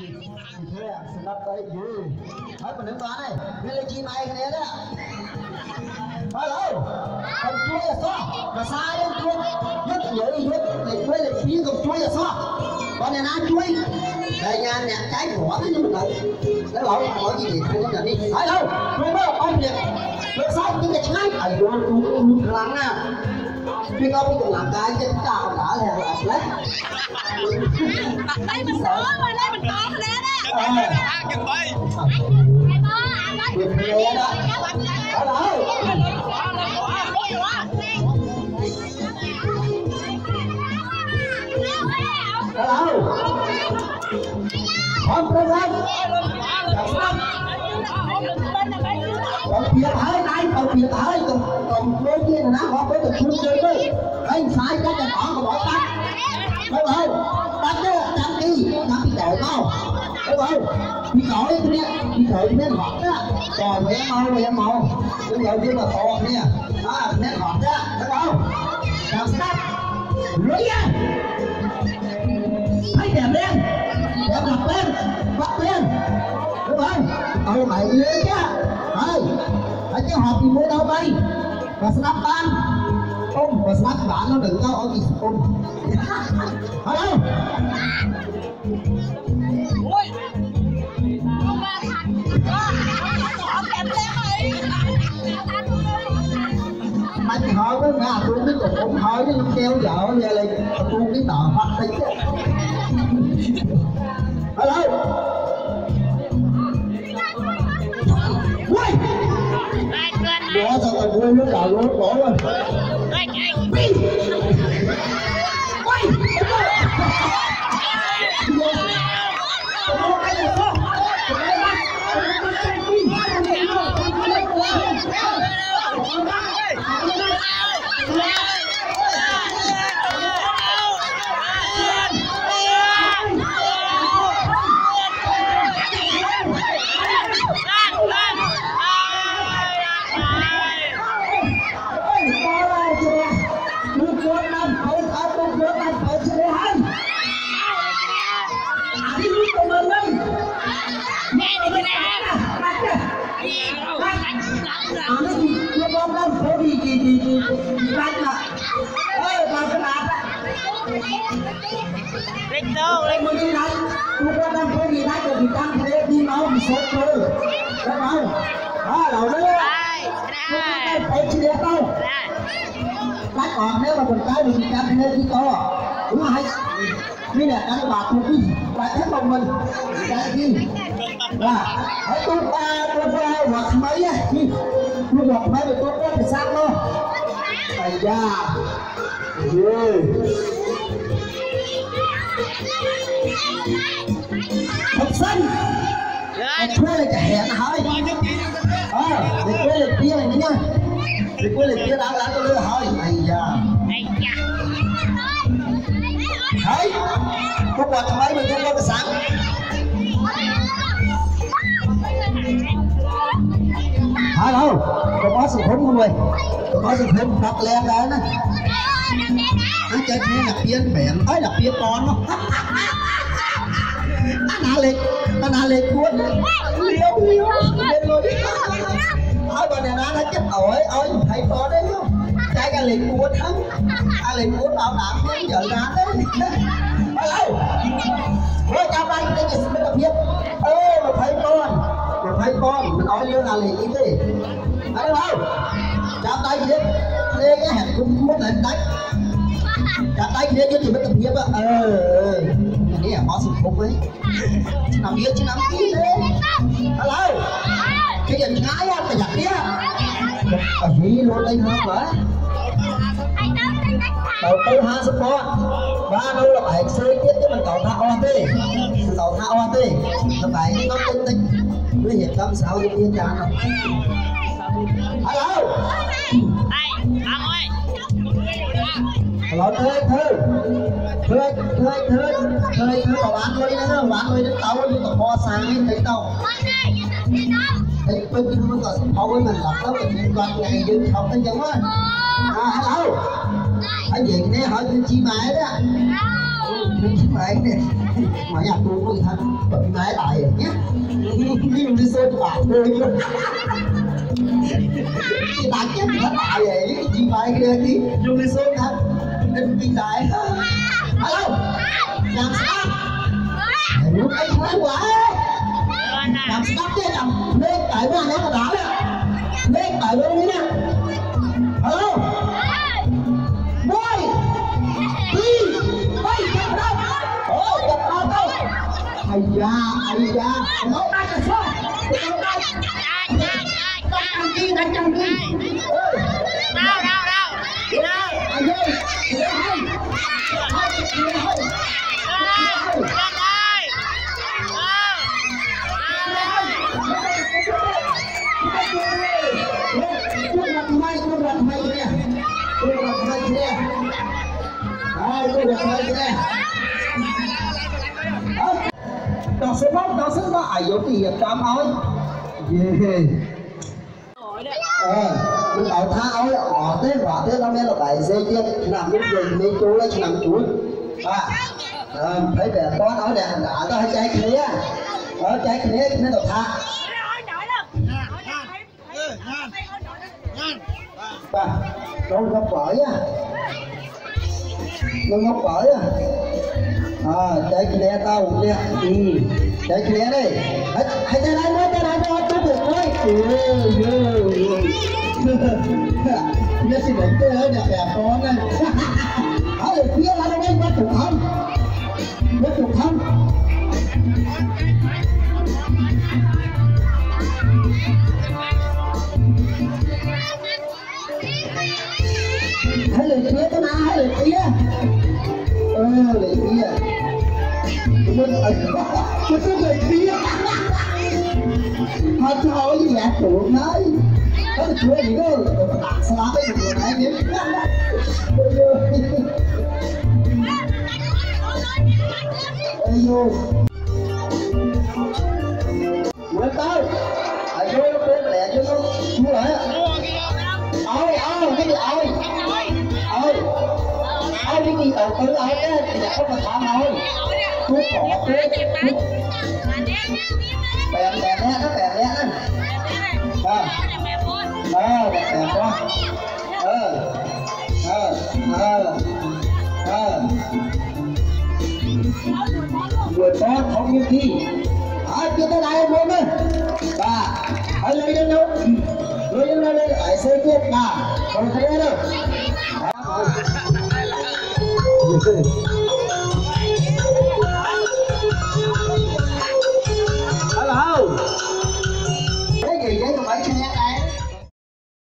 thế à, xin lỗi đây gì? Hết mình đứng toán này, nghe lên chi mai cái này đó. Hello, con chuối là sao? Mà sai đấy chuối, nhất vậy nhất này chuối là phí con chuối là sao? Con này ăn chuối, đây nha nè trái quả cái gì đâu, lấy lỗi hỏi gì thì không có đi. Hello, chuối đâu con gì? Được sao cái này trái? Ai vô luôn lắm nè. Khi con đi cùng làm cái chứ chào đã là lấy. Đây mình có mà đây mình có cái đó. Chừng bay. Quyền nghe đó. Hello. Hello. Không có gì. Còn việc hơi này, còn việc hơi còn đôi kia là nó họ có được chung chơi đi. Anh sai cái là bỏ tắt. Đúng không? Tắt chứ, tắt đi đổi mau. Đúng không? Đi đổi cái nét ngọt đó. Còn em mau. Bây giờ chứ mà to nè. Đó, nét ngọt đó. Đúng không? Làm start. Lưỡi ra. Thấy đẹp lên. Đẹp đặt lên. Bắt lên. Đúng không? Mày lưỡi chứ. Ở cái hộp thì mua đâu đây? Và snap ban. Và snap bạn nó đừng có ở gì hello. Anh hỏi với mẹ tôi biết còn cũng hỏi với treo vợ về lại tôi cái tờ phát đi chứ. Hello. Đó sao tao quên nó là luôn bỏ rồi. Còn nếu mà mình cái mình cam lên chứ to đúng không? Đây là cái bạc một cái bạc thép bằng mình cái gì là ở tôi hoặc mấy á tôi hoặc mấy thì tôi có thể sang luôn thầy ra học sinh thuê là hẹn hỏi để thuê là kia này nhá. Thì cuối lịch kia đã tôi đưa hỏi này giờ thấy có quạt mấy mình không có cái sáng hả đâu có sự hứng không vậy có sự hứng đọc lên đấy nè anh chơi kia là piên mẹn ấy là piên con không anh hà lịch cuốn liêu lên rồi nói bà này nó chết ơi thầy có đấy không cái lịch cuốn thắng lịch cuốn bảo đảm cái giờ ra đấy hello ôi chào anh cái gì mới tập biết mà thấy con mình nói như là lịch cái gì thấy không chào tay gì đấy đây cái hẹn cũng mất lên đánh chào tay gì đấy chứ thì mới tập biết á cái này có sự không ấy nằm biết chứ nằm kia đấy hello cái gì ngái á phải giặt kia ở gì luôn đây hơn nữa đầu tư 20 con 3 đâu là phải xây tiếp chứ mình cầu thao OT là phải có tinh với hiện tâm sao đi tiên tràn không hello hello thuê bảo bán nuôi đấy không bán nuôi đến tàu đi còn kho sáng thấy tàu thấy tôi cứ không có không với mình lọc đó mình toàn ngày dừng học tới giống á hello anh gì nè hỏi chi bài đó mày nè mày nhà tôi có gì thân bị mái tại nhé nhưng đi xôi bạc thôi chị đặt chết nó tại vậy cái gì mày kia tí nhưng đi xôi thân nên bị tại alo làm sao lúc ấy nói quá làm sao thế làm lên tại bên đó mà đá nè lên tại bên đấy nè alo boy đi bay chậm đâu chậm đâu đâu ai da nó bay cái sao đánh đi đâu ai ơi đó số nó ai vô thì tam ơi mình bảo tha ơi bỏ thế nó mới là bài dây kia nằm lúc rừng đi chú lấy nằm chuối thấy đẹp con nói đẹp đã có hai trái kia ở trái kia nó được tha con góc bởi á con góc bởi á trái kia tao kia trái kia đây hãy tới đây nói tốt được thôi nó sẽ đánh tới đẹp con này ở được kia là đâu quá trục không hãy lời kia cái nào hãy lời kia lời kia cái lời kia họ thôi gì vậy tụi nói có được chuyện gì đâu đặt xa với tụi này nhé ôi mới tới ở dưới nó bé lẹ chứ nó chú lại cái gì ôi cái gì đầu tư ôi á thì không mà thả ôi chú bỏ chú bèn nè nó bèn nè bèn quá người con không như khi chưa tới đây em ơi bà hãy lấy đến đâu lấy lại xây tiếp bà còn thấy đâu hello cái gì vậy mà phải